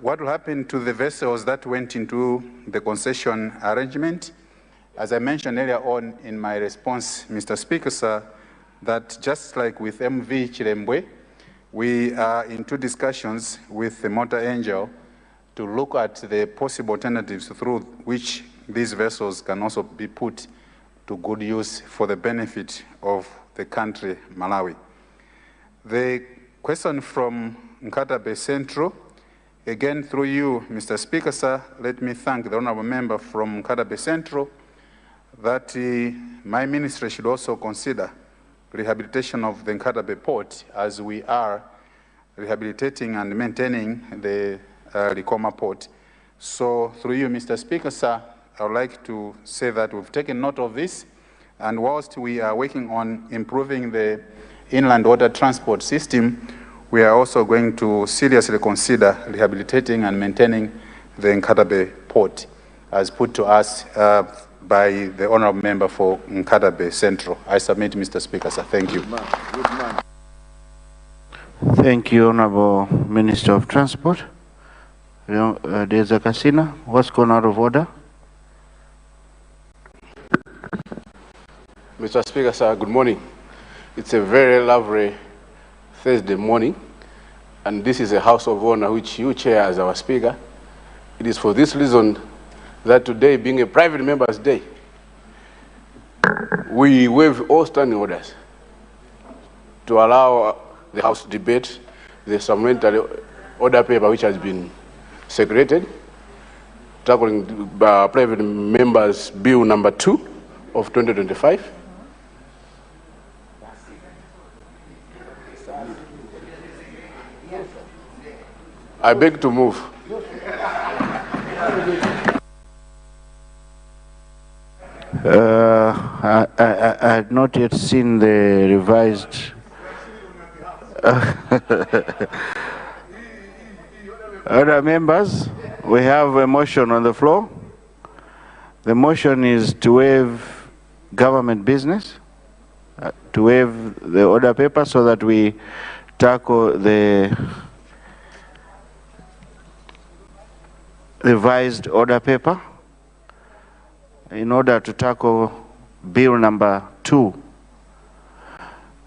What will happen to the vessels that went into the concession arrangement? As I mentioned earlier on in my response, Mr. Speaker, sir, that just like with MV Chirembwe, we are into discussions with the Motor Angel to look at the possible alternatives through which these vessels can also be put to good use for the benefit of the country, Malawi. The question from Nkatabe Central, again through you, Mr. Speaker, sir, let me thank the honorable member from Nkatabe Central that my ministry should also consider rehabilitation of the Nkatabe port as we are rehabilitating and maintaining the Likoma port. So through you, Mr. Speaker, sir, I would like to say that we've taken note of this, and whilst we are working on improving the inland water transport system, we are also going to seriously consider rehabilitating and maintaining the Nkatabe port as put to us by the honorable member for Nkatabe Central. I submit, Mr. Speaker, sir. Thank you. Good man. Thank you, Honorable Minister of Transport. There's a Kasina. What's gone out of order? Mr. Speaker, sir, good morning. It's a very lovely Thursday morning, and this is a House of Honor which you chair as our Speaker. It is for this reason that today, being a private member's day, we waive all standing orders to allow the House to debate the supplementary order paper which has been secreted, tackling private members Bill number 2 of 2025. I beg to move. I had not yet seen the revised. Other members, we have a motion on the floor. The motion is to waive government business, to waive the order paper so that we tackle the revised order paper in order to tackle bill number 2.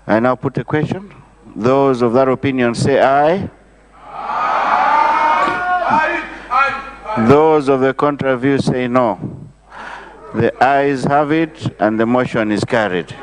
I now put a question. Those of that opinion say aye. Aye. Those of the contrary view say no. The ayes have it and the motion is carried.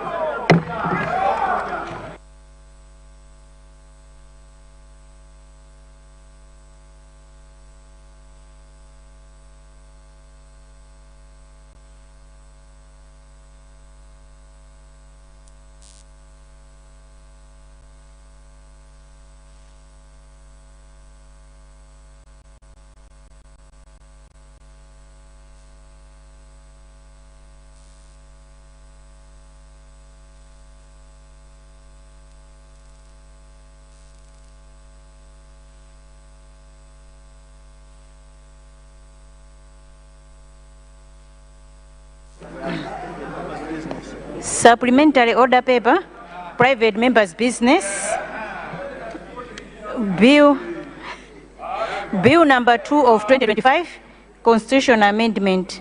Supplementary order paper, private members' business, bill number 2 of 2025, Constitution Amendment.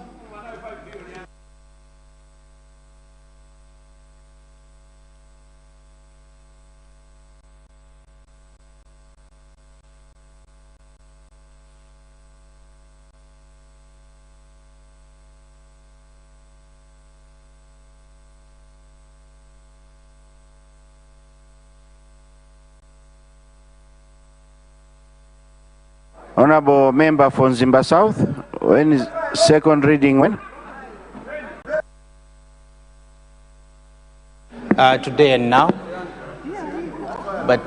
Honorable member for Nzimba South, when is second reading when? Today and now. But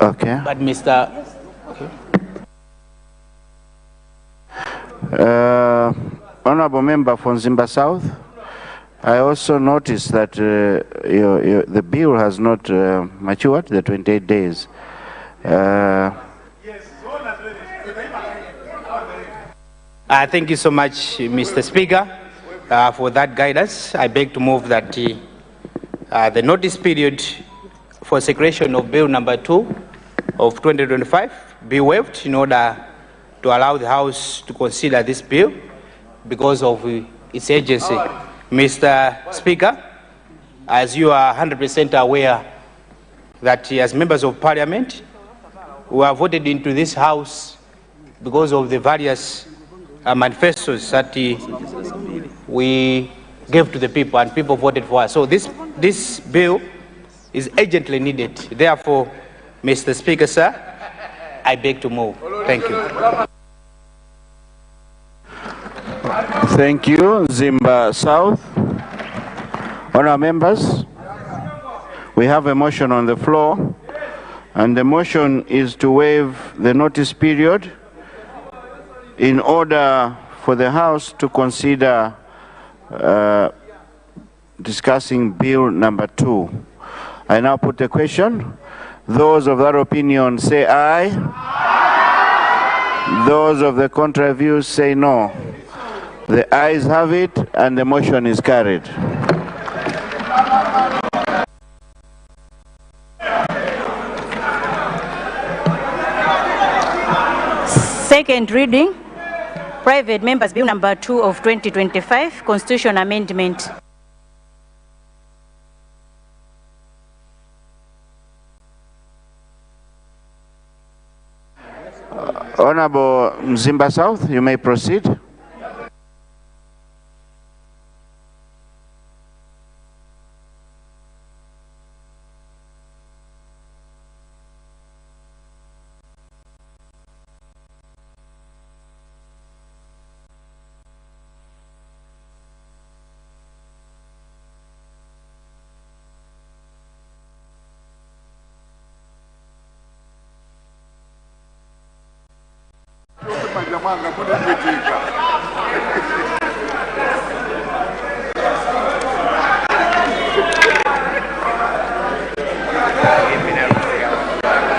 okay. But Mr. Okay. Honorable member for Nzimba South, I also noticed that the bill has not matured, the 28 days. Thank you so much, Mr. Speaker, for that guidance. I beg to move that the notice period for secretion of Bill number 2 of 2025 be waived in order to allow the House to consider this bill because of its urgency. Mr. Speaker, as you are 100% aware that as members of Parliament, we are voted into this House because of the various manifestos that we gave to the people and people voted for us. So this bill is urgently needed. Therefore, Mr. Speaker, sir, I beg to move. Thank you. Thank you, Zimba South. Honourable members, we have a motion on the floor, and the motion is to waive the notice period in order for the House to consider discussing Bill number 2. I now put the question. Those of that opinion say aye. Those of the contrary view say no. The ayes have it, and the motion is carried. Second reading, Private Members Bill number 2 of 2025, Constitution Amendment. Honourable Zimba South, you may proceed.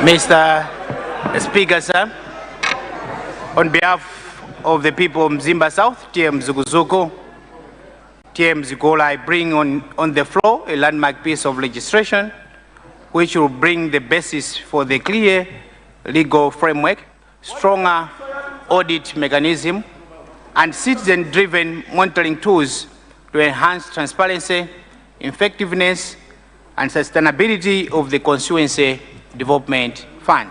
Mr. Speaker, sir, on behalf of the people of Mzimba South, TM Zuguzuku, TM Zikola, I bring on the floor a landmark piece of legislation which will bring the basis for the clear legal framework, stronger audit mechanism, and citizen-driven monitoring tools to enhance transparency, effectiveness, and sustainability of the Constituency Development Fund.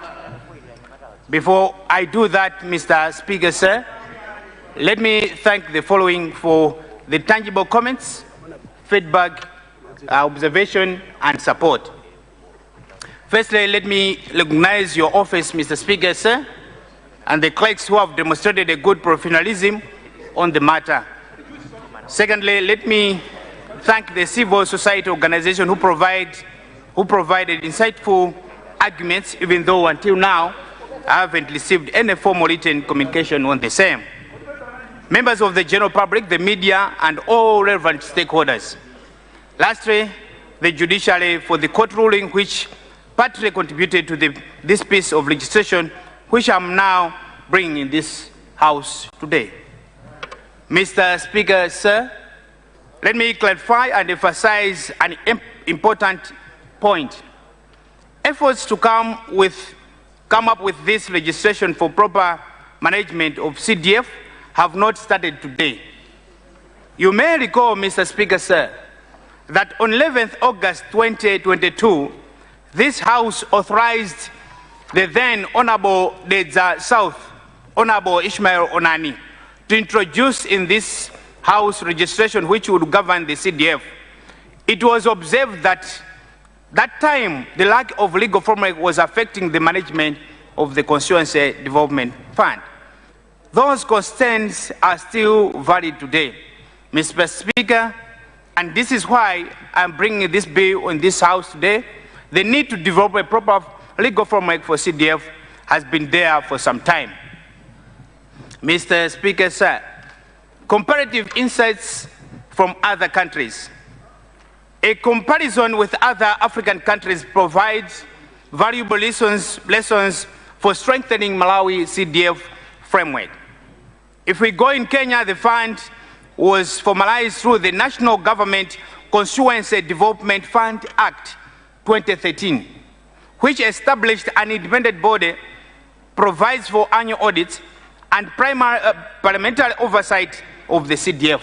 Before I do that, Mr. Speaker, sir, let me thank the following for the tangible comments, feedback, observation, and support. Firstly, let me recognize your office, Mr. Speaker, sir, and the clerks who have demonstrated a good professionalism on the matter. Secondly, let me thank the civil society organization who provided insightful arguments, even though until now I haven't received any formal written communication on the same. Members of the general public, the media, and all relevant stakeholders. Lastly, the judiciary for the court ruling which partly contributed to this piece of legislation which I'm now bringing in this House today. Mr. Speaker, sir, let me clarify and emphasize an important point. Efforts to come up with this legislation for proper management of CDF have not started today. You may recall, Mr. Speaker, sir, that on 11th August 2022, this House authorized the then Honorable Dedza South, Honorable Ishmael Onani, to introduce in this House registration which would govern the CDF. It was observed that time the lack of legal framework was affecting the management of the Constituency Development Fund. Those concerns are still valid today, Mr. Speaker, and this is why I'm bringing this bill in this House today. The need to develop a proper legal framework for CDF has been there for some time. Mr. Speaker, sir, comparative insights from other countries. A comparison with other African countries provides valuable lessons for strengthening Malawi CDF framework. If we go in Kenya, the fund was formalized through the National Government Constituency Development Fund Act 2013, which established an independent body provides for annual audits and parliamentary oversight of the CDF.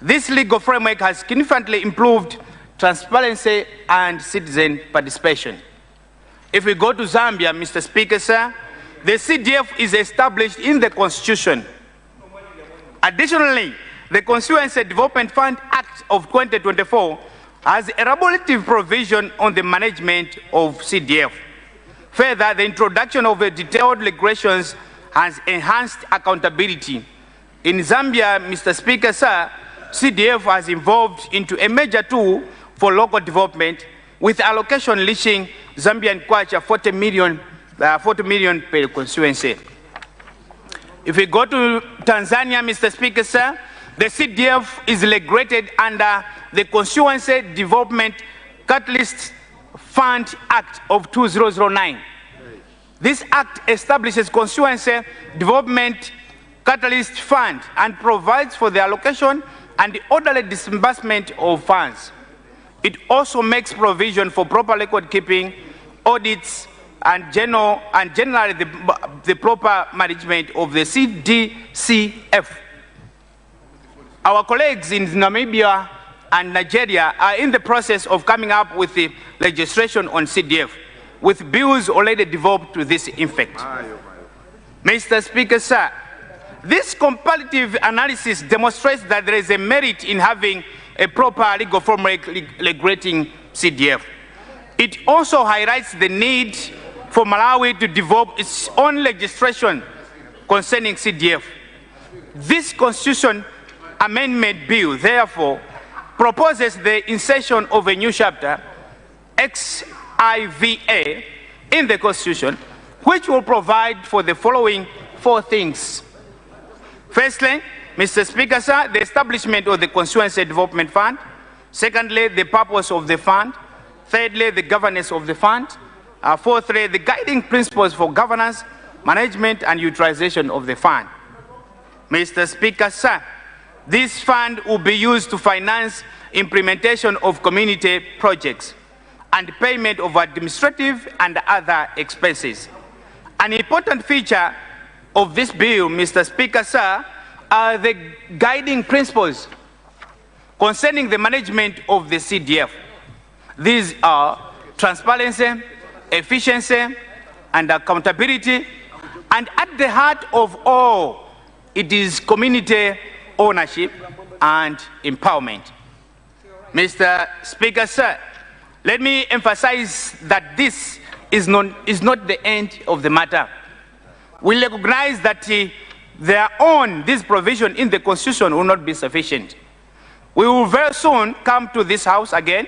This legal framework has significantly improved transparency and citizen participation. If we go to Zambia, Mr. Speaker, sir, the CDF is established in the Constitution. Additionally, the Constituency Development Fund Act of 2024 has a regulative provision on the management of CDF. Further, the introduction of detailed regulations has enhanced accountability. In Zambia, Mr. Speaker, sir, CDF has evolved into a major tool for local development, with allocation reaching Zambian kwacha 40 million per constituency. If we go to Tanzania, Mr. Speaker, sir, the CDF is regulated under the Constituency Development Catalyst Fund Act of 2009. This act establishes Constituency Development Catalyst Fund and provides for the allocation and the orderly disbursement of funds. It also makes provision for proper record keeping, audits, and generally the proper management of the CDCF. Our colleagues in Namibia and Nigeria are in the process of coming up with the legislation on CDF, with bills already developed to this effect. Mr. Speaker, sir, this comparative analysis demonstrates that there is a merit in having a proper legal framework regulating CDF. It also highlights the need for Malawi to develop its own legislation concerning CDF. This Constitution Amendment Bill, therefore, proposes the insertion of a new chapter, XIVA, in the Constitution, which will provide for the following 4 things. Firstly, Mr. Speaker, sir, the establishment of the Constituency Development Fund. Secondly, the purpose of the fund. Thirdly, the governance of the fund. Fourthly, the guiding principles for governance, management, and utilization of the fund. Mr. Speaker, sir, this fund will be used to finance implementation of community projects and payment of administrative and other expenses. An important feature of this bill, Mr. Speaker, sir, are the guiding principles concerning the management of the CDF. These are transparency, efficiency, and accountability, and at the heart of all, it is community ownership and empowerment. Mr. Speaker, sir, let me emphasize that this is not the end of the matter. We recognize that this provision in the Constitution will not be sufficient. We will very soon come to this House again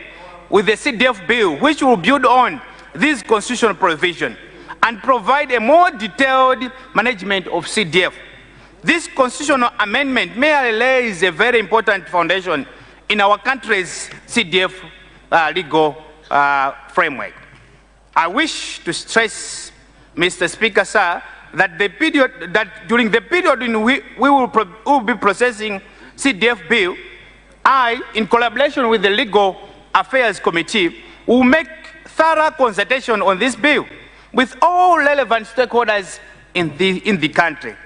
with the CDF bill, which will build on this constitutional provision and provide a more detailed management of CDF. This constitutional amendment may lays a very important foundation in our country's CDF legal framework. I wish to stress, Mr. Speaker, sir, that during the period in which we will be processing CDF bill, I, in collaboration with the Legal Affairs Committee, will make thorough consultation on this bill with all relevant stakeholders in the country.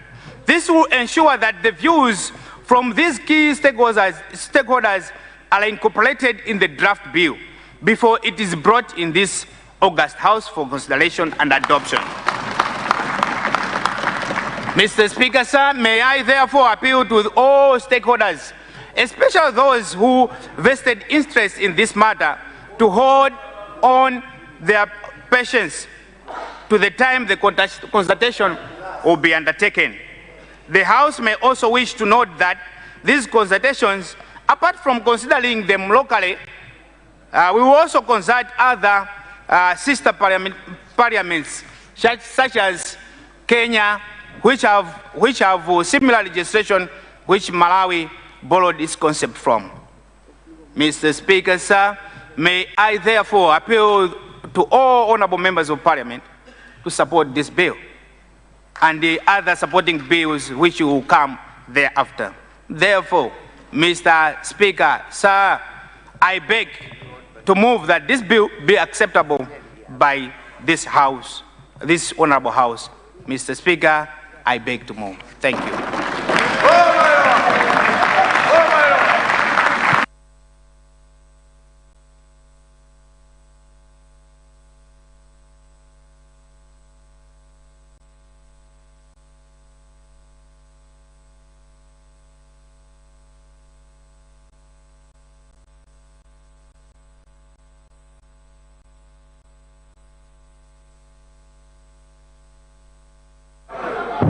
This will ensure that the views from these key stakeholders are incorporated in the draft bill before it is brought in this August House for consideration and adoption. Mr. Speaker, sir, may I therefore appeal to all stakeholders, especially those who vested interest in this matter, to hold on their patience to the time the consultation will be undertaken. The House may also wish to note that these consultations, apart from considering them locally, we will also consult other sister parliaments, such as Kenya, which have similar legislation which Malawi borrowed this concept from. Mr. Speaker, sir, may I therefore appeal to all honorable members of Parliament to support this bill and the other supporting bills which will come thereafter. Therefore, Mr. Speaker, sir, I beg to move that this bill be acceptable by this House, this honorable House. Mr. Speaker, I beg to move. Thank you.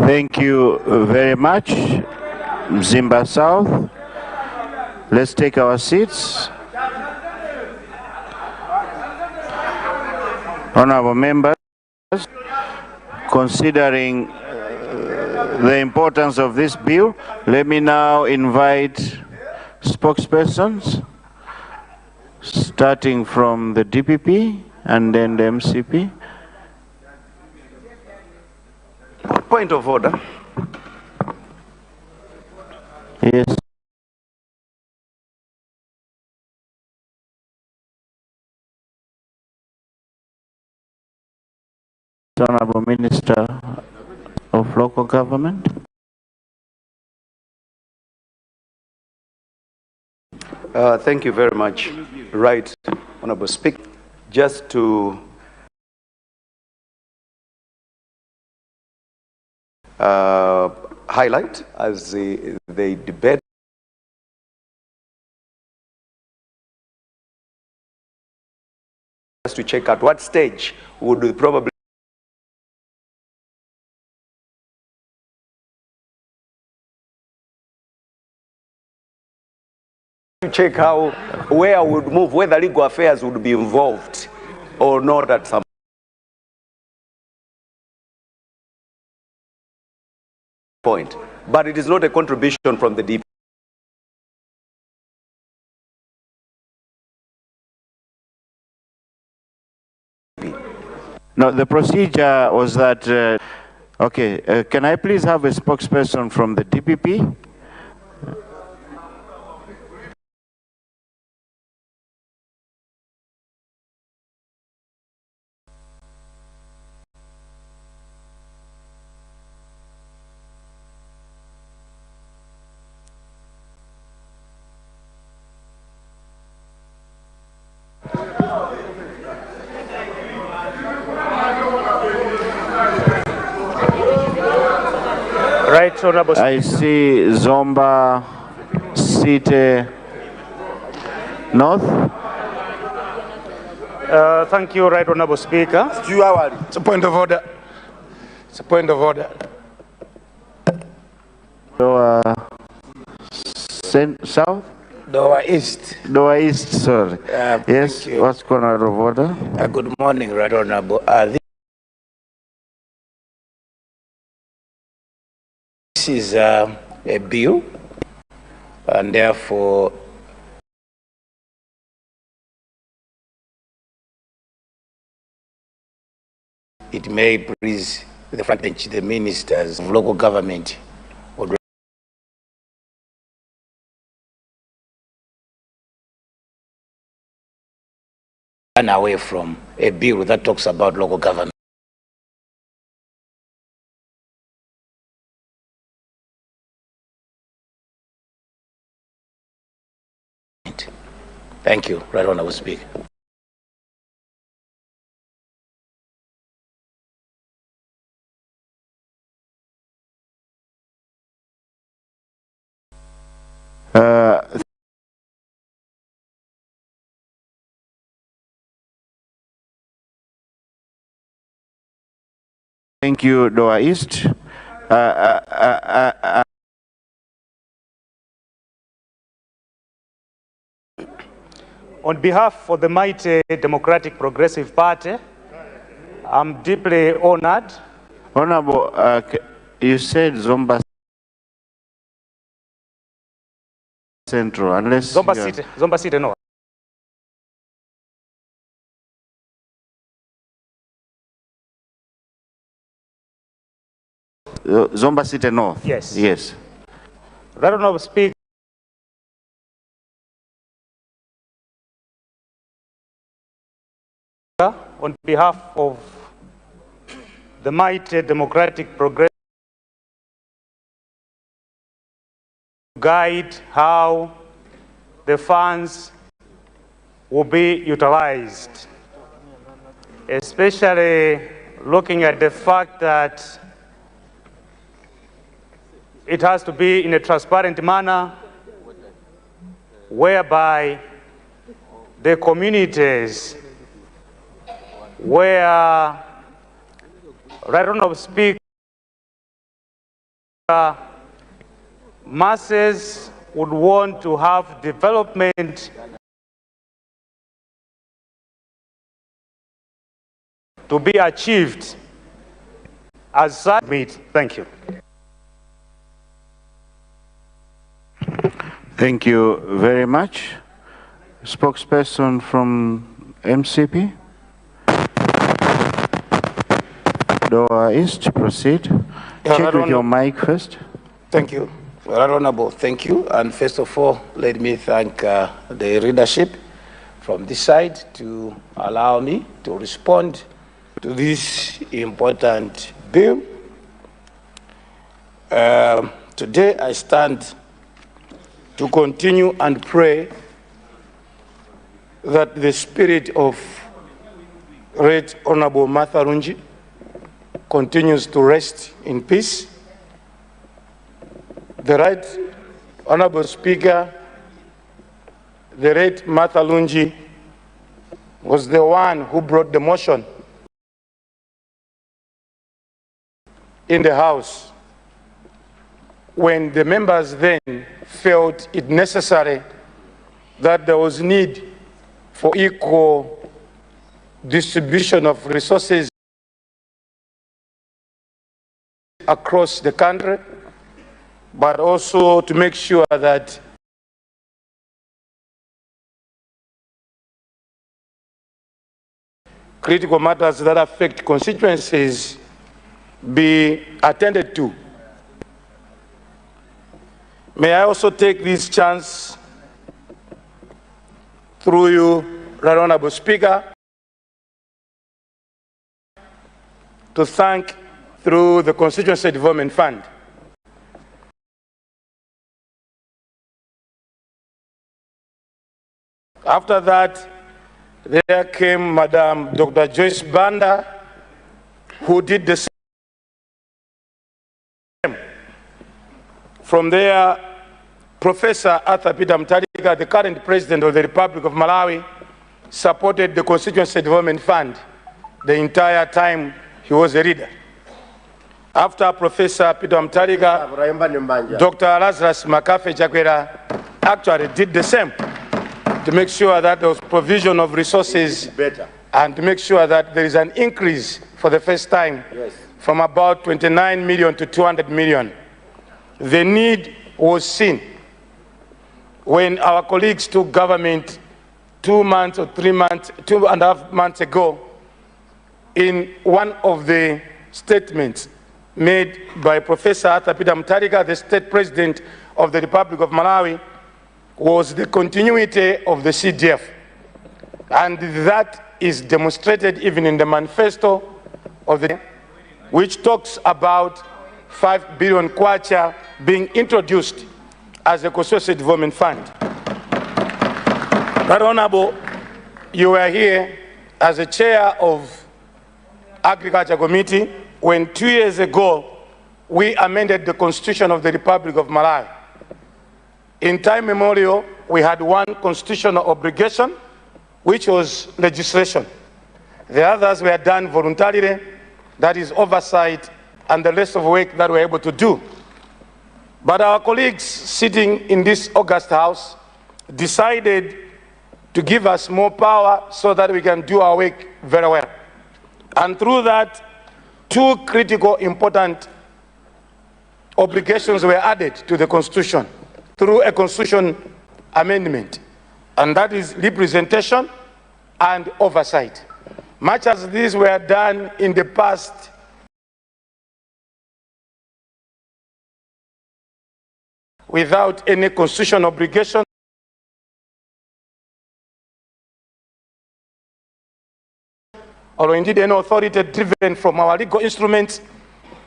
Thank you very much, Mzimba South. Let's take our seats. Honorable members, considering the importance of this bill, let me now invite spokespersons, starting from the DPP and then the MCP. Point of order. Yes. Honorable Minister of Local Government. Thank you very much. Right, Honorable Speaker. Just to highlight as they debate to check at what stage would we probably to check where would move, whether legal affairs would be involved or not at some point. But it is not a contribution from the DP. No, the procedure was that, can I please have a spokesperson from the DPP? Right, Honorable. I see Zomba Site North. Thank you, Right Honorable Speaker. It's a point of order. It's a point of order. South? Doha East. Doha East, sorry. Yes, what's going on, of order? Good morning, Right Honorable. This is a bill, and therefore it may please the front bench, the ministers of local government would run away from a bill that talks about local government. Thank you, Right Honorable Speaker. Thank you, Doha East. On behalf of the mighty Democratic Progressive Party, I'm deeply honored. Honorable, you said Zomba Central, unless Zomba City, no. Zomba City North. Yes. Yes. Right Honorable Speaker, on behalf of the mighty democratic progress guide how the funds will be utilized, especially looking at the fact that it has to be in a transparent manner whereby the communities where Right Honorable Speaker, masses would want to have development to be achieved as such. Thank you. Thank you very much. Spokesperson from MCP. Doha East, proceed. Check with your mic first. Thank you. Right Honorable, thank you. And first of all, let me thank the leadership from this side to allow me to respond to this important bill. Today I stand to continue and pray that the spirit of Right Honorable Martha Lungi continues to rest in peace. The Right Honorable Speaker, the Right Martha Lungi, was the one who brought the motion in the House when the members then felt it necessary that there was need for equal distribution of resources across the country, but also to make sure that critical matters that affect constituencies be attended to. May I also take this chance, through you, Right Honorable Speaker, to thank, through the Constituency Development Fund, after that, there came Madam Dr. Joyce Banda, who did the same. From there, Professor Arthur Peter Mutharika, the current President of the Republic of Malawi, supported the Constituency Development Fund the entire time he was a leader. After Professor Peter Mutharika, Dr. Lazarus Makafe Chakwera actually did the same to make sure that there was provision of resources and to make sure that there is an increase for the first time from about 29 million to 200 million. The need was seen when our colleagues took government 2 months or 3 months, 2.5 months ago. In one of the statements made by Professor Arthur Peter Mutharika, the State President of the Republic of Malawi, was the continuity of the CDF. And that is demonstrated even in the manifesto of the, which talks about 5 billion kwacha being introduced as a constituency development fund. Right Honorable, you were here as a chair of Agriculture Committee when 2 years ago we amended the Constitution of the Republic of Malawi. In time memorial, we had one constitutional obligation, which was legislation. The others were done voluntarily, that is oversight and the rest of work that we're able to do. But our colleagues sitting in this August House decided to give us more power so that we can do our work very well. And through that, 2 critical important obligations were added to the Constitution through a Constitution amendment, and that is representation and oversight. Much as these were done in the past, without any constitutional obligation, or indeed any authority driven from our legal instruments,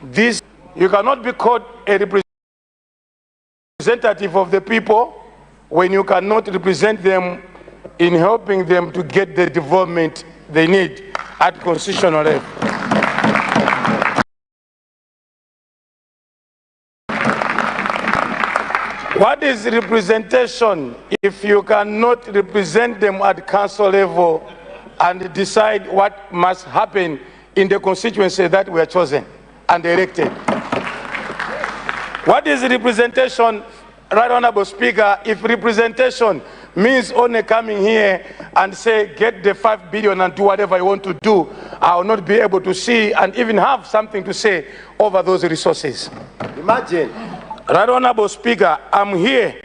this, you cannot be called a representative of the people when you cannot represent them in helping them to get the development they need at constitutional level. What is representation if you cannot represent them at council level and decide what must happen in the constituency that we are chosen and elected? What is representation, Right Honorable Speaker, if representation means only coming here and say, get the 5 billion and do whatever you want to do, I will not be able to see and even have something to say over those resources. Imagine. Right Honorable Speaker, I'm here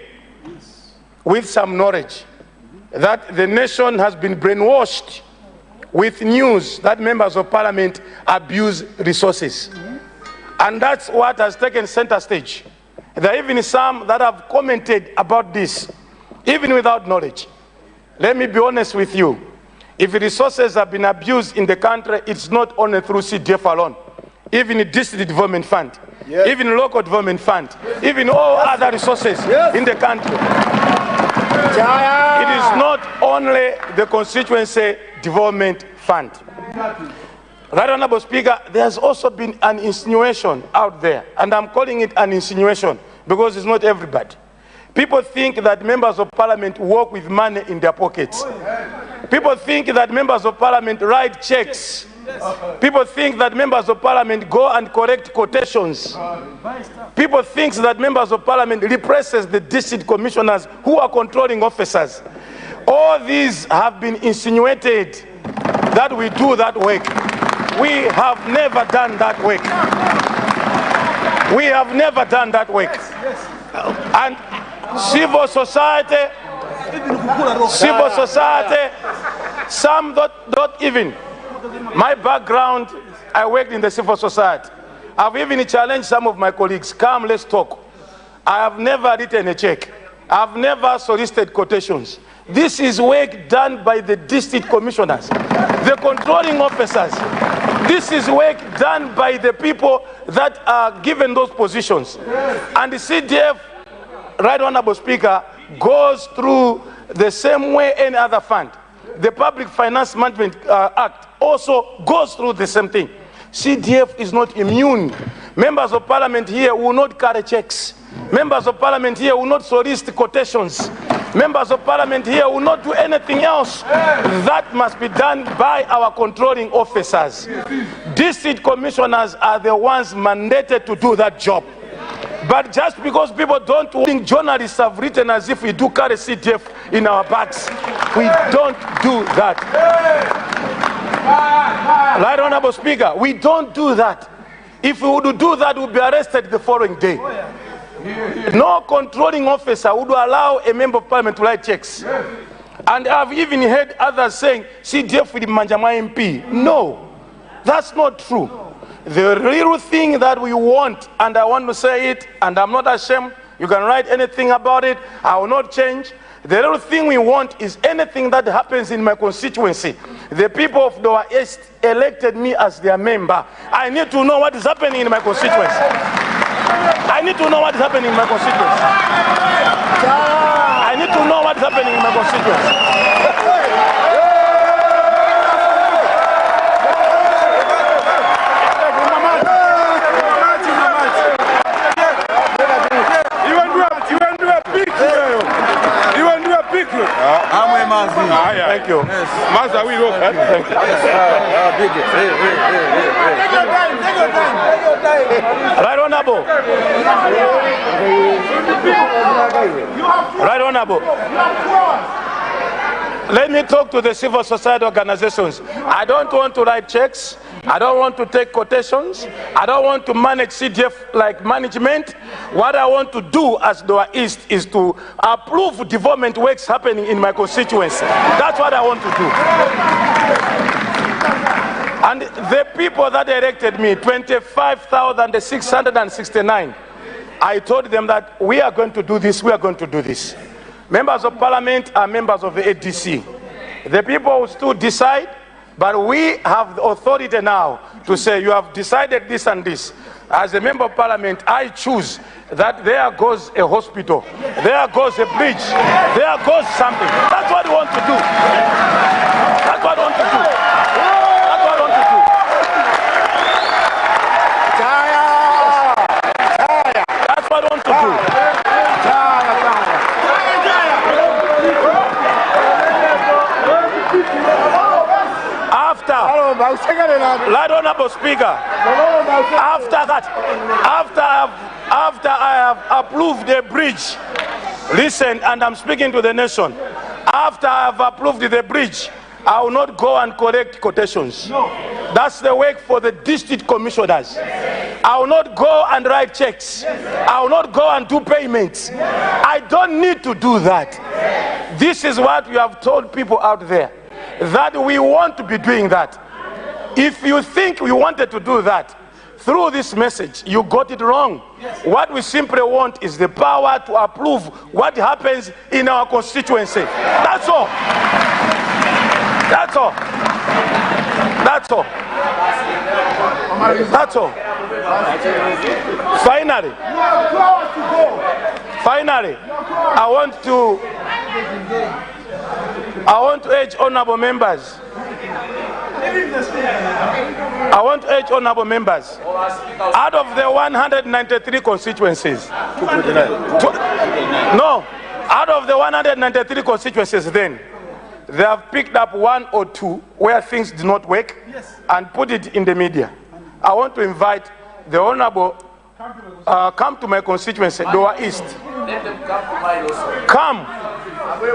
with some knowledge that the nation has been brainwashed with news that members of parliament abuse resources. And that's what has taken center stage. There are even some that have commented about this, even without knowledge. Let me be honest with you. If resources have been abused in the country, it's not only through CDF alone. Even the district development fund, yes, even local development fund, yes, even all other resources, yes, in the country. It is not only the constituency development fund. Right Honorable Speaker, there's also been an insinuation out there, and I'm calling it an insinuation because it's not everybody. People think that members of parliament work with money in their pockets. People think that members of parliament write checks. People think that members of parliament go and correct quotations. People think that members of parliament represses the district commissioners who are controlling officers. All these have been insinuated that we do that work. We have never done that work. We have never done that work. And civil society, some don't even. My background, I worked in the civil society. I've even challenged some of my colleagues, come, let's talk. I have never written a check. I've never solicited quotations. This is work done by the district commissioners, the controlling officers. This is work done by the people that are given those positions. And the CDF, Right Honorable Speaker, goes through the same way any other fund. The Public Finance Management Act also goes through the same thing. CDF is not immune. Members of parliament here will not carry checks. Members of parliament here will not solicit quotations. Members of parliament here will not do anything else. That must be done by our controlling officers. District commissioners are the ones mandated to do that job. But just because people don't think, journalists have written as if we do carry CDF in our bags. We don't do that. Right Honorable Speaker, we don't do that. If we would do that, we'd be arrested the following day. No controlling officer would allow a member of parliament to write checks. And I've even heard others saying, CDF with Manjama MP. No, that's not true. The real thing that we want, and I want to say it, and I'm not ashamed, you can write anything about it, I will not change. The real thing we want is anything that happens in my constituency. The people of Dowa East elected me as their member. I need to know what is happening in my constituency. I need to know what is happening in my constituency. I need to know what is happening in my constituency. Thank you. Master, we look. Right Honorable. Right Honorable. Let me talk to the civil society organizations. I don't want to write checks. I don't want to take quotations. I don't want to manage CDF like management. What I want to do as Dowa East is to approve development works happening in my constituency. That's what I want to do. And the people that elected me, 25,669, I told them that we are going to do this, we are going to do this. Members of parliament are members of the ADC. The people who still decide But we have the authority now to say you have decided this and this. As a member of parliament, I choose that there goes a hospital, there goes a bridge, there goes something. That's what we want to do. That's what we want to do. That's what we want to do. That's what we want to do. Right Honorable Speaker, after I have approved the bridge, listen, and I'm speaking to the nation, after I have approved the bridge, I will not go and collect quotations. No. That's the work for the district commissioners. I will not go and write checks. I will not go and do payments. I don't need to do that. This is what we have told people out there, that we want to be doing that. If you think we wanted to do that through this message, you got it wrong. Yes. What we simply want is the power to approve what happens in our constituency. That's all. That's all. That's all. That's all. Finally, I want to urge honorable members. Out of the 193 constituencies, out of the 193 constituencies, then they have picked up one or two where things did not work and put it in the media. I want to invite the honorable come to my constituency, Doha East. Let them come to mine also.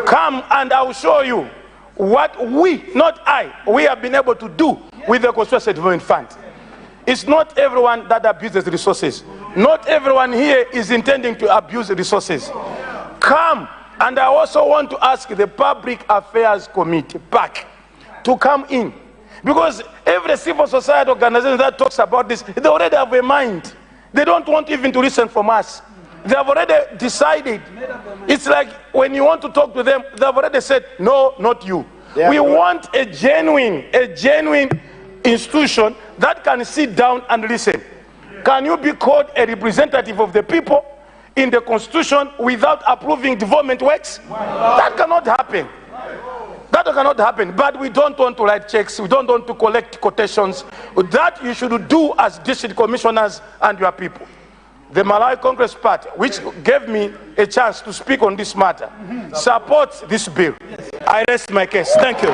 Come and I will show you what we, not I, we have been able to do with the Constituency Development Fund. It's not everyone that abuses resources. Not everyone here is intending to abuse resources. Come, and I also want to ask the Public Affairs Committee back to come in. Because every civil society organization that talks about this, they already have a mind. They don't want even to listen from us. They have already decided. It's like when you want to talk to them, they have already said, no, not you. We want a genuine institution that can sit down and listen. Can you be called a representative of the people in the constitution without approving development works? That cannot happen. That cannot happen. But we don't want to write checks. We don't want to collect quotations. That you should do as district commissioners and your people. The Malawi Congress Party, which gave me a chance to speak on this matter, supports this bill. I rest my case. Thank you.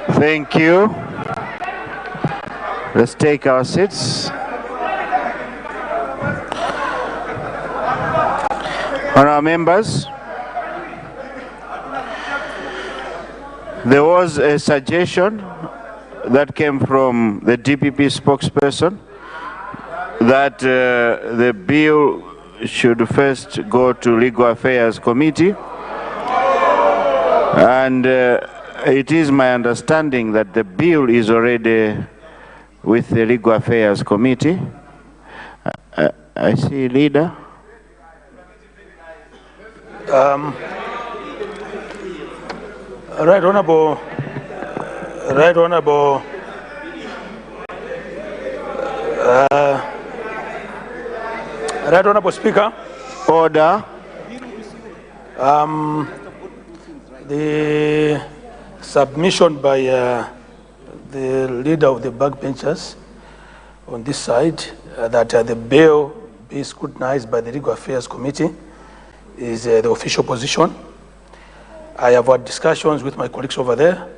Thank you. Let's take our seats. Honourable members, there was a suggestion that came from the DPP spokesperson that the bill should first go to Legal Affairs Committee, and it is my understanding that the bill is already with the Legal Affairs Committee. I see leader. Right Honorable Speaker. Order. The submission by the leader of the backbenchers on this side that the bill be scrutinized by the Legal Affairs Committee is the official position. I have had discussions with my colleagues over there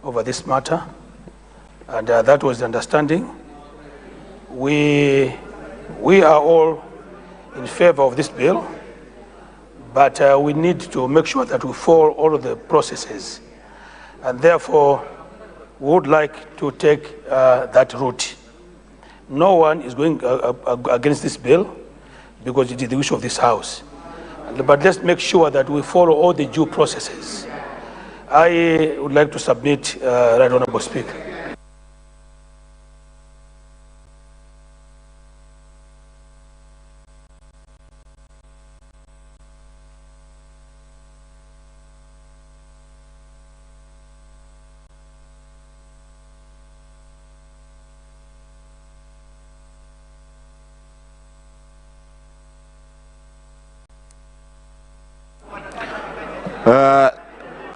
over this matter, and that was the understanding. We are all in favor of this bill, but we need to make sure that we follow all of the processes, and therefore we would like to take that route. No one is going against this bill because it is the wish of this House. but let's make sure that we follow all the due processes. I would like to submit, Right Honorable Speaker.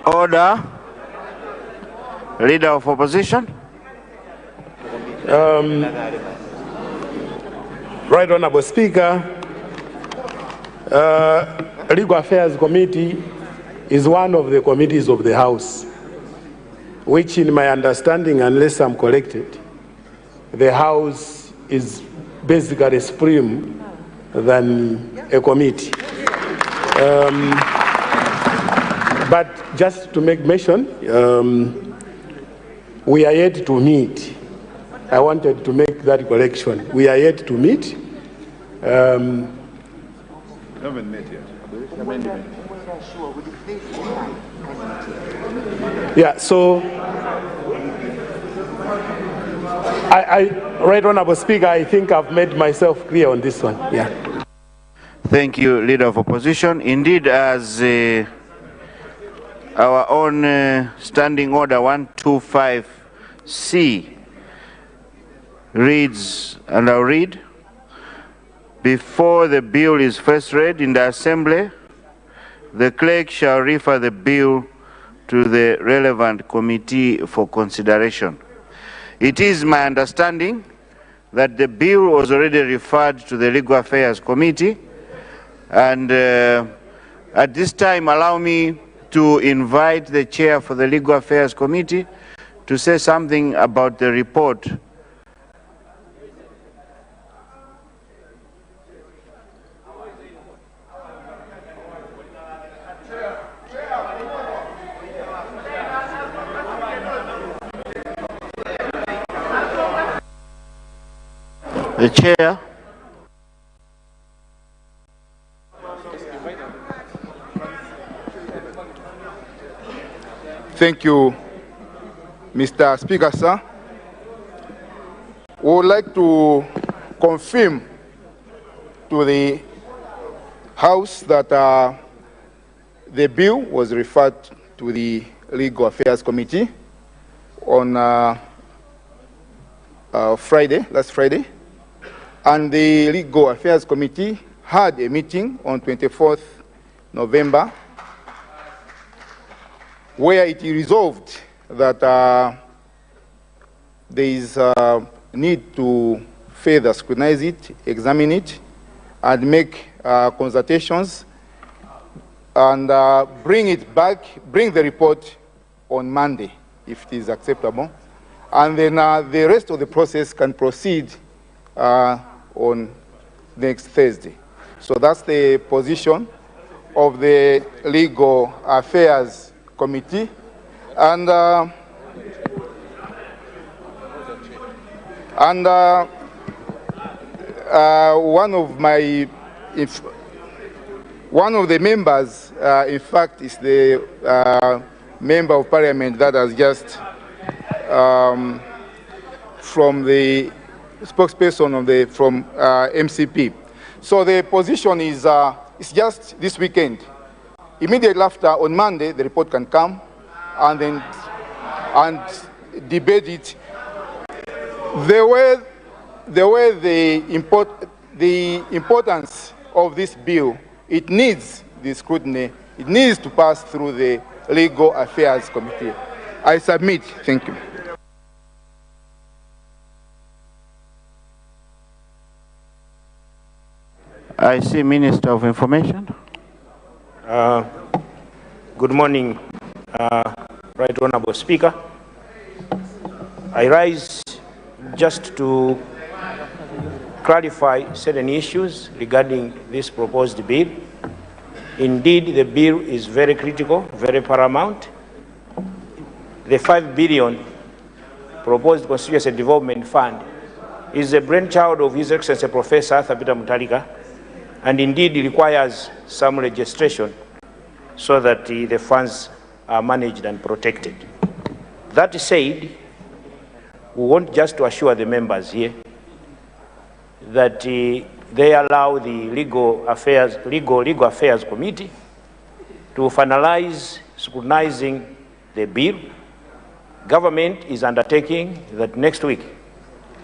Order. Leader of Opposition. Right Honorable Speaker, Legal Affairs Committee is one of the committees of the House, which in my understanding, unless I'm corrected, the House is basically supreme than a committee. But just to make mention, we are yet to meet. I wanted to make that correction. We are yet to meet. Haven't met yet. Yeah, so Right Honorable Speaker, I think I've made myself clear on this one. Yeah. Thank you, Leader of Opposition. Indeed, as our own Standing Order 125C reads, and I'll read, before the bill is first read in the Assembly, the clerk shall refer the bill to the relevant committee for consideration. It is my understanding that the bill was already referred to the Legal Affairs Committee, and at this time allow me to invite the chair for the Legal Affairs Committee to say something about the report. The chair. Thank you, Mr. Speaker, sir. We would like to confirm to the House that the bill was referred to the Legal Affairs Committee on last Friday, and the Legal Affairs Committee had a meeting on 24th November where it resolved that there is a need to further scrutinize it, examine it, and make consultations, and bring it back, bring the report on Monday, if it is acceptable. And then the rest of the process can proceed on next Thursday. So that's the position of the Legal Affairs Committee. And one of the members, in fact, is the member of Parliament that has just from the spokesperson from MCP. So the position is it's just this weekend. Immediately after, on Monday, the report can come and then debate it. The importance of this bill, it needs the scrutiny. It needs to pass through the Legal Affairs Committee. I submit. Thank you. I see Minister of Information. Good morning, Right Honorable Speaker. I rise just to clarify certain issues regarding this proposed bill. Indeed, the bill is very critical, very paramount. The 5 billion proposed Constituency Development Fund is a brainchild of His Excellency Professor Arthur Peter Mutharika, and indeed it requires some registration so that the funds are managed and protected. That said, we want just to assure the members here that they allow the Legal Affairs Committee to finalize scrutinizing the bill. Government is undertaking that next week,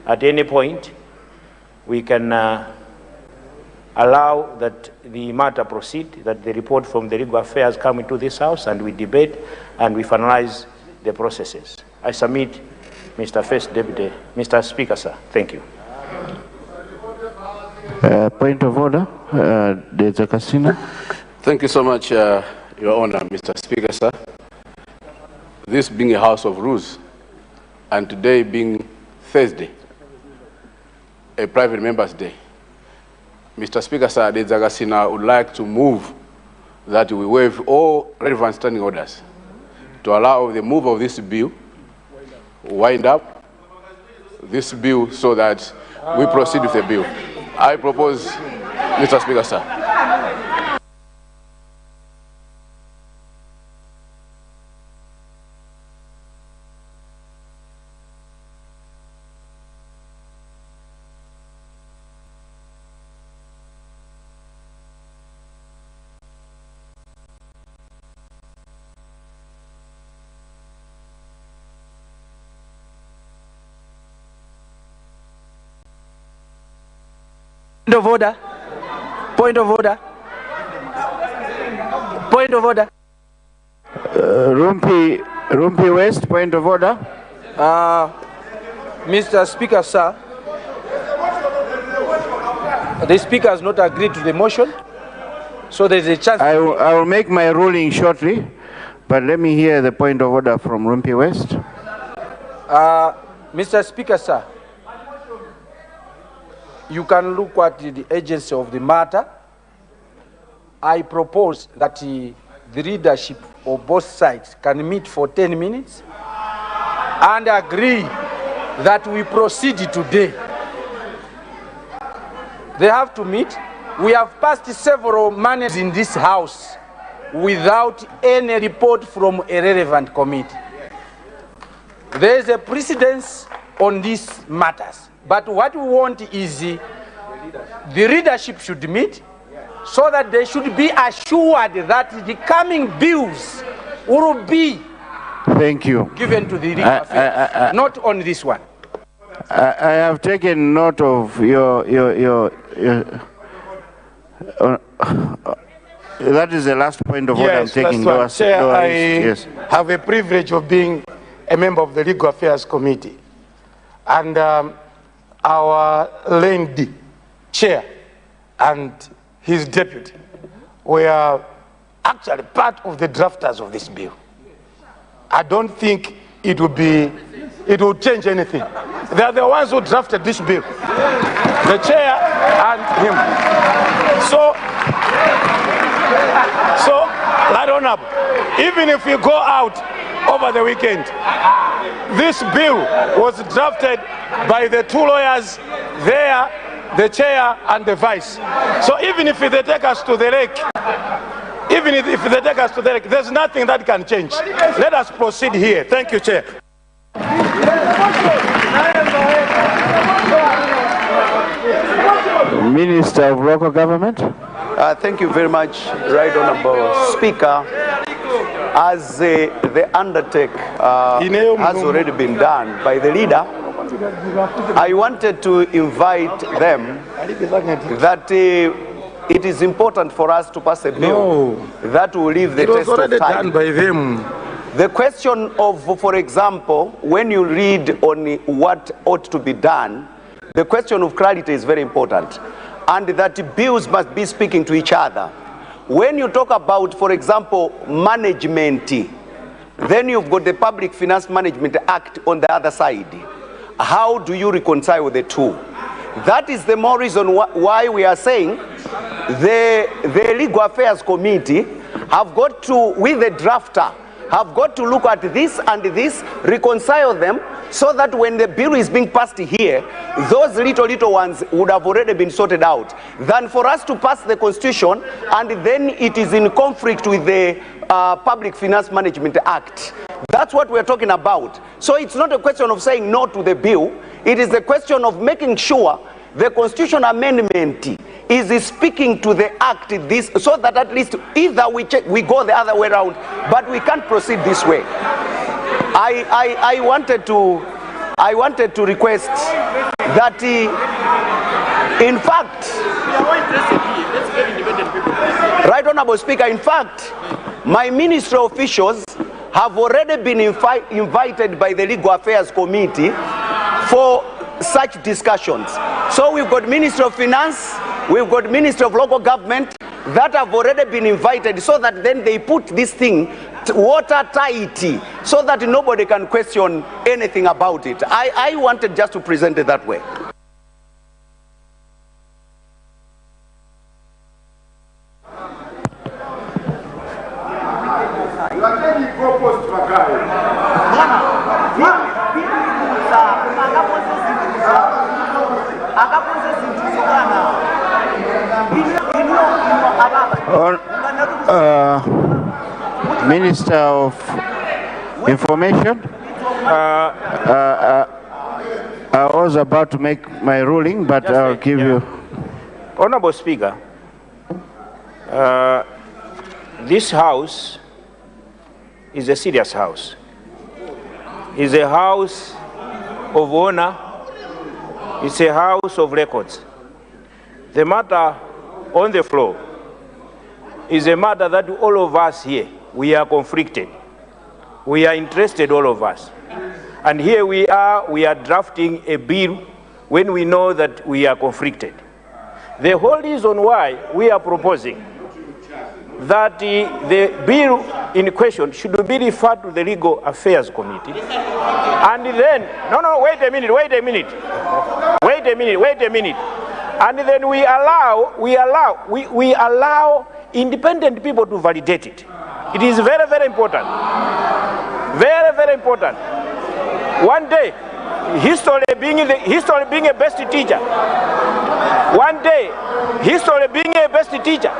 at any point, we can allow that the matter proceed, that the report from the Legal Affairs come into this House and we debate and we finalize the processes. I submit, Mr. First Deputy, Mr. Speaker, sir. Thank you. Point of order, Dr. Kasina. Thank you so much, Your Honor, Mr. Speaker, sir. This being a House of Rules, and today being Thursday, a private member's day, Mr. Speaker, sir, Dr. Kasina would like to move that we waive all relevant standing orders to allow the move of this bill, wind up this bill so that we proceed with the bill. I propose, Mr. Speaker, sir. Point of order. Point of order. Point of order. Rumpi West, point of order. Mr. Speaker, sir, the Speaker has not agreed to the motion, so there is a chance. I will make my ruling shortly, but let me hear the point of order from Rumpi West. Mr. Speaker, sir, you can look at the agency of the matter. I propose that the leadership of both sides can meet for 10 minutes and agree that we proceed today. They have to meet. We have passed several mandates in this House without any report from a relevant committee. There is a precedence on these matters. But what we want is the leadership should meet so that they should be assured that the coming bills will be given to the legal affairs, not on this one. I have taken note of your that is the last point of order I'm taking. Chair, I have a privilege of being a member of the Legal Affairs Committee. And our lady chair and his deputy were actually part of the drafters of this bill. I don't think it will change anything. They are the ones who drafted this bill, the chair and him. So I don't know. Even if we go out over the weekend, this bill was drafted by the two lawyers there, the chair and the vice. So even if they take us to the lake, there's nothing that can change. Let us proceed here. Thank you, Chair. Minister of Local Government. Thank you very much, Right Honourable Speaker. As the undertake has already been done by the leader, I wanted to invite them that it is important for us to pass a bill that will leave the test of time. Done by them. The question of, for example, when you read on what ought to be done, the question of clarity is very important, and that bills must be speaking to each other. When you talk about, for example, management, then you've got the Public Finance Management Act on the other side. How do you reconcile the two? That is the more reason why we are saying the Legal Affairs Committee have got to, with the drafter, have got to look at this and this, reconcile them, so that when the bill is being passed here, those little ones would have already been sorted out, than for us to pass the constitution and then it is in conflict with the Public Finance Management Act. That's what we're talking about. So it's not a question of saying no to the bill, it is a question of making sure the constitution amendment is speaking to the act, this, so that at least either we go the other way around, but we can't proceed this way. I wanted to request that in fact, Right Honorable Speaker, in fact, my ministry officials have already been invited by the Legal Affairs Committee for such discussions. So we've got Ministry of Finance, we've got Ministry of Local Government that have already been invited, so that then they put this thing watertight so that nobody can question anything about it. I wanted just to present it that way. Minister of Information, I was about to make my ruling, but I'll give you. Honorable Speaker, this house is a serious house. It's a house of honor. It's a house of records. The matter on the floor is a matter that all of us here, we are conflicted. We are interested, all of us. And here we are drafting a bill when we know that we are conflicted. The whole reason why we are proposing that the bill in question should be referred to the Legal Affairs Committee. And then, wait a minute. And then we allow independent people to validate it. It is very, very important. Very, very important. One day, history being a best teacher. One day, history being a best teacher.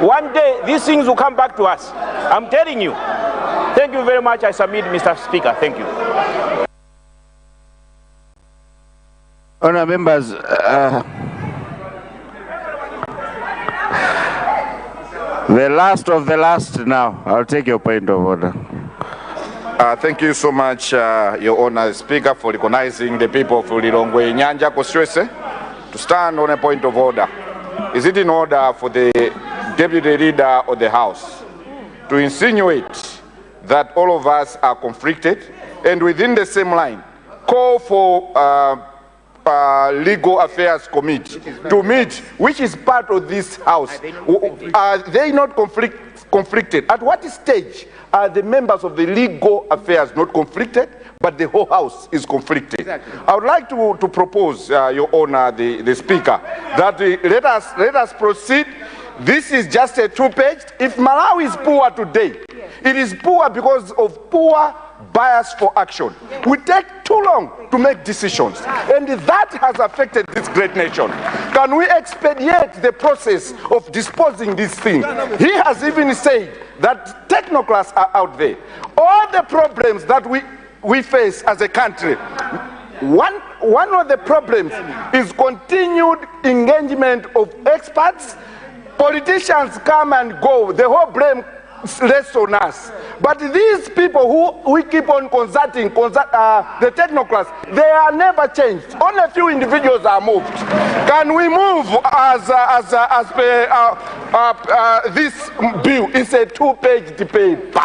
One day, these things will come back to us. I'm telling you. Thank you very much. I submit, Mr. Speaker. Thank you. Honourable members, the last of the last now. I'll take your point of order. Thank you so much, Your Honour Speaker, for recognizing the people of Lilongwe Nyanja constituency to stand on a point of order. Is it in order for the Deputy Leader of the House to insinuate that all of us are conflicted and within the same line call for Legal Affairs Committee to meet, which is part of this House? Are they not conflicted? At what stage are the members of the Legal Affairs not conflicted, but the whole House is conflicted? Exactly. I would like to propose, Your Honour, the Speaker, that let us proceed. This is just a two-page. If Malawi is poor today, it is poor because of poor bias for action. We take too long to make decisions, and that has affected this great nation. Can we expedite the process of disposing this thing? He has even said that technocrats are out there. All the problems that we face as a country, one of the problems is continued engagement of experts. Politicians come and go. The whole blame rests on us. But these people who we keep on consulting, the technocrats, they are never changed. Only a few individuals are moved. Can we move as per this bill? It's a two-page debate.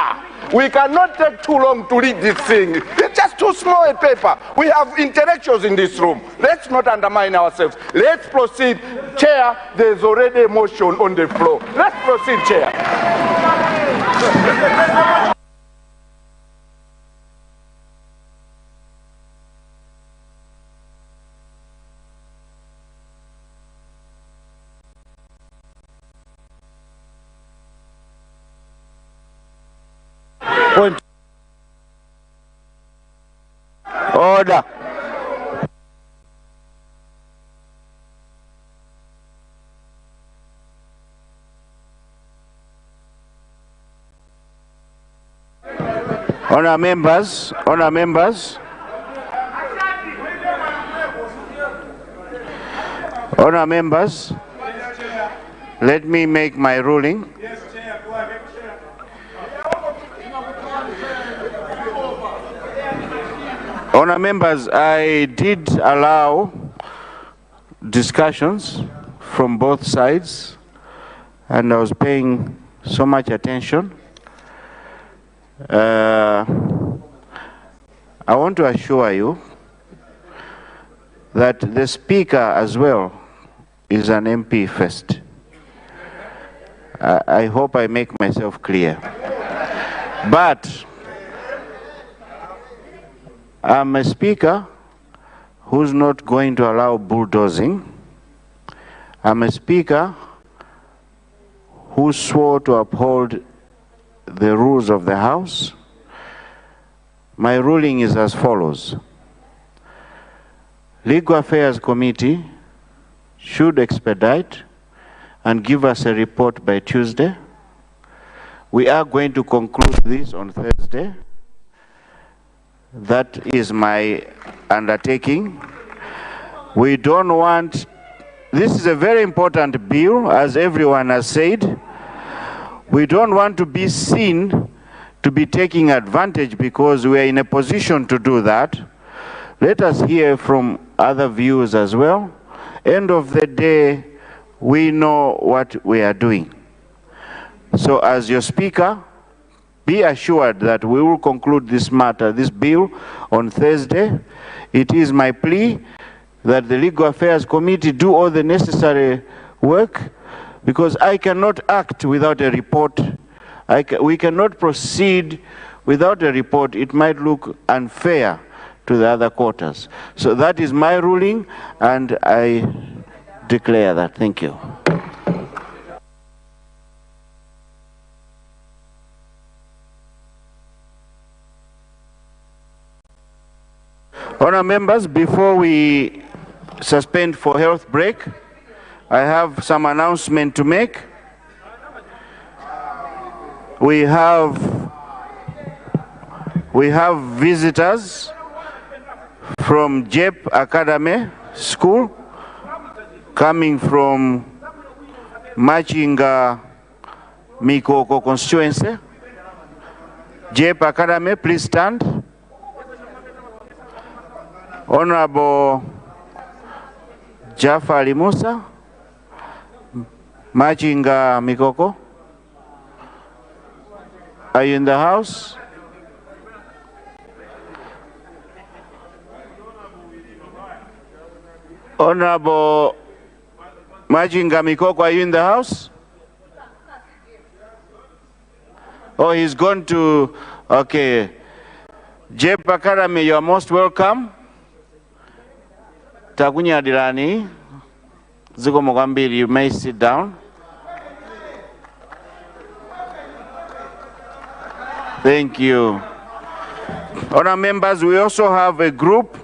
We cannot take too long to read this thing. It's just too small a paper. We have intellectuals in this room. Let's not undermine ourselves. Let's proceed. Chair, there's already a motion on the floor. Let's proceed, Chair. Point. Order. Honour members, let me make my ruling. Honour members, I did allow discussions from both sides, and I was paying so much attention. I want to assure you that the Speaker as well is an MP first. I hope I make myself clear. But I'm a Speaker who's not going to allow bulldozing. I'm a Speaker who swore to uphold the rules of the House. My ruling is as follows. Legal Affairs Committee should expedite and give us a report by Tuesday. We are going to conclude this on Thursday. That is my undertaking. We don't want, this is a very important bill, as everyone has said. We don't want to be seen to be taking advantage because we are in a position to do that. Let us hear from other views as well. End of the day, we know what we are doing. So as your Speaker, be assured that we will conclude this matter, this bill, on Thursday. It is my plea that the Legal Affairs Committee do all the necessary work, because I cannot act without a report. We cannot proceed without a report. It might look unfair to the other quarters. So that is my ruling, and I declare that. Thank you. Honour members, before we suspend for health break, I have some announcement to make. We have visitors from JEP Academy School coming from Machinga Mikoko constituency. JEP Academy, please stand. Honorable Jaffa Ali Musa, Machinga Mikoko, are you in the house? Honorable Machinga Mikoko, are you in the house? Oh, he's gone to, okay. JEP Academy, you are most welcome. Takunya Dirani, Ziko Mogambiri, you may sit down. Thank you. Honour members, we also have a group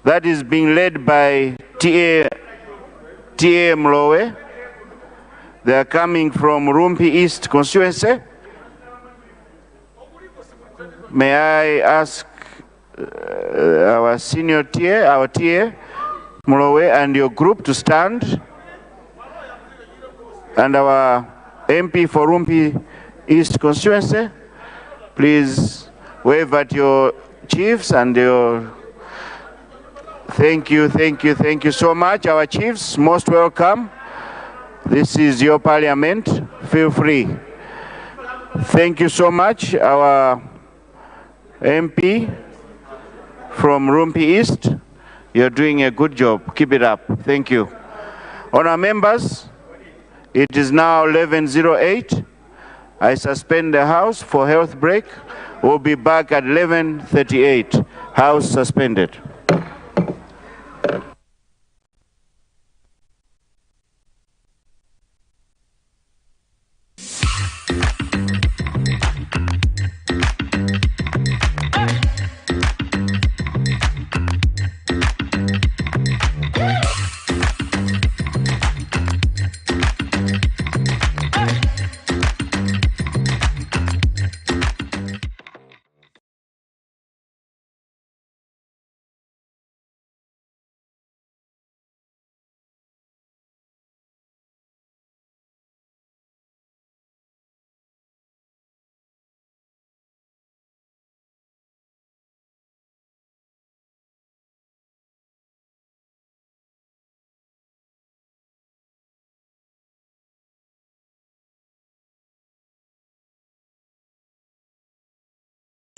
that is being led by TA Mlowe. They are coming from Rumpi East constituency. May I ask our senior TA, our TA Mlowe, and your group to stand, and our MP for Rumpi East constituency, please wave at your chiefs and your, thank you so much. Our chiefs, most welcome. This is your parliament, feel free. Thank you so much, our MP from Rumpi East. You're doing a good job. Keep it up. Thank you. Honour members, it is now 11:08. I suspend the House for health break. We'll be back at 11:38. House suspended.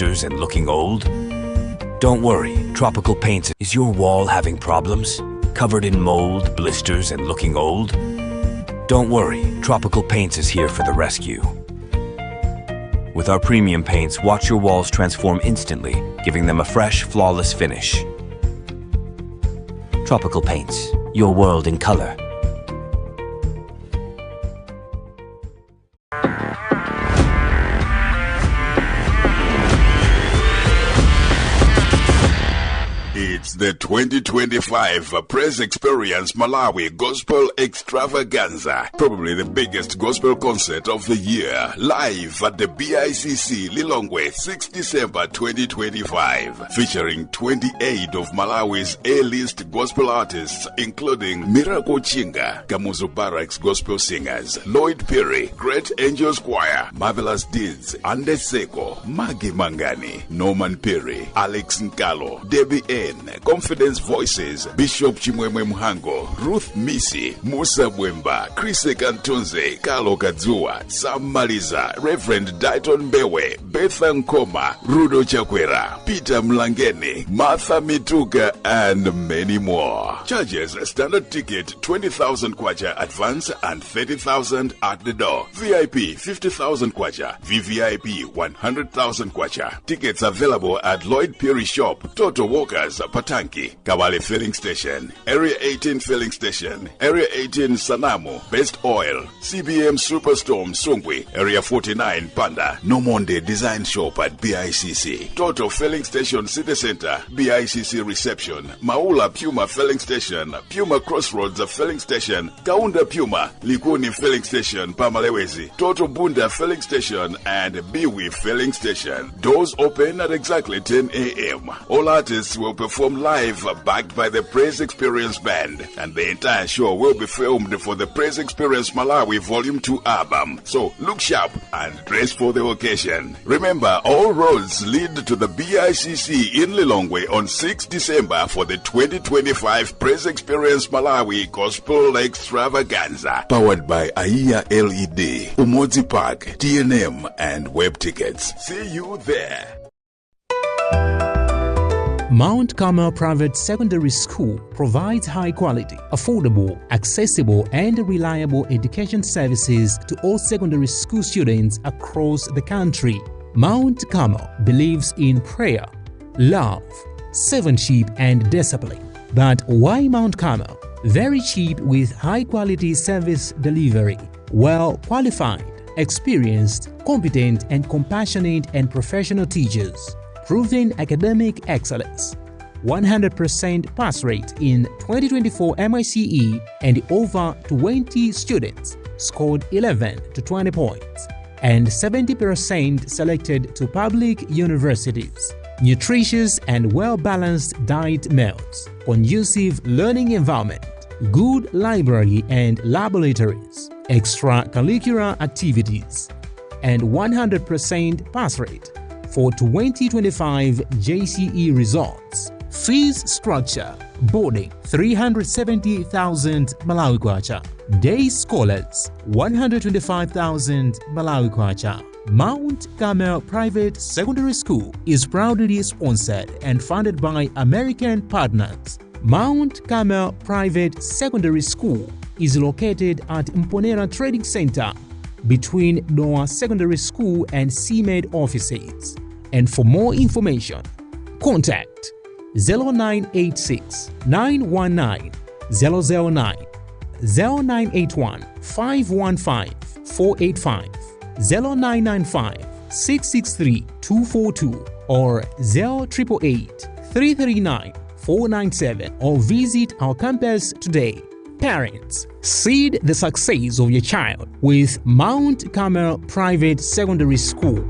and looking old? Don't worry, Tropical Paints. Is your wall having problems? Covered in mold, blisters, and looking old? Don't worry, Tropical Paints is here for the rescue. With our premium paints, watch your walls transform instantly, giving them a fresh, flawless finish. Tropical Paints, your world in color. It's the 2025 Praise Experience Malawi Gospel Extravaganza, probably the biggest gospel concert of the year, live at the BICC Lilongwe, 6 December 2025, featuring 28 of Malawi's A-list gospel artists, including Miracle Chinga, Kamuzu Barracks Gospel Singers, Lloyd Perry, Great Angels Choir, Marvelous Deeds, Ande Seko, Maggie Mangani, Norman Perry, Alex Nkalo, Debbie N, Confidence Voices, Bishop Chimwemwe Mhango, Ruth Misi, Musa Bwemba, Chris Kantunze, Carlo Kadzua, Sam Maliza, Reverend Dayton Bewe, Betha Nkoma, Rudo Chakwera, Peter Mlangeni, Martha Mituka, and many more. Charges: standard ticket 20,000 kwacha advance and 30,000 at the door. VIP 50,000 kwacha, VVIP 100,000 kwacha. Tickets available at Lloyd Perry Shop, Toto Walkers, Patanki, Kabale Filling Station, Area 18 Filling Station, Area 18 Sanamo, Best Oil, CBM Superstorm Sungwi, Area 49 Panda, Nomonde Design Shop at BICC, Toto Filling Station City Center, BICC Reception, Maula Puma Filling Station, Puma Crossroads Filling Station, Kaunda Puma, Likuni Filling Station, Pamalewezi, Toto Bunda Filling Station, and Biwi Filling Station. Doors open at exactly 10 a.m. All artists will perform live, backed by the Praise Experience Band, and the entire show will be filmed for the Praise Experience Malawi Volume 2 album. So look sharp and dress for the occasion. Remember, all roads lead to the BICC in Lilongwe on 6 December for the 2025 Praise Experience Malawi Gospel Extravaganza, powered by AIA LED, Umodzi Park, TNM, and Web Tickets. See you there. Mount Carmel Private Secondary School provides high-quality, affordable, accessible, and reliable education services to all secondary school students across the country. Mount Carmel believes in prayer, love, servantship, and discipline. But why Mount Carmel? Very cheap with high-quality service delivery, well-qualified, experienced, competent, and compassionate and professional teachers. Proven academic excellence, 100% pass rate in 2024 MICE, and over 20 students scored 11 to 20 points, and 70% selected to public universities. Nutritious and well-balanced diet meals, conducive learning environment, good library and laboratories, extracurricular activities, and 100% pass rate for 2025 JCE results. Fees structure: boarding 370,000 Malawi kwacha, day scholars 125,000 Malawi kwacha. Mount Carmel Private Secondary School is proudly sponsored and funded by American partners. Mount Carmel Private Secondary School is located at Mponera Trading Center between Noah Secondary School and CMED offices. And for more information, contact 0986 919 009, 0981 515 485, 0995 663 242, or 0888 339 497, or visit our campus today. Parents, seed the success of your child with Mount Carmel Private Secondary School.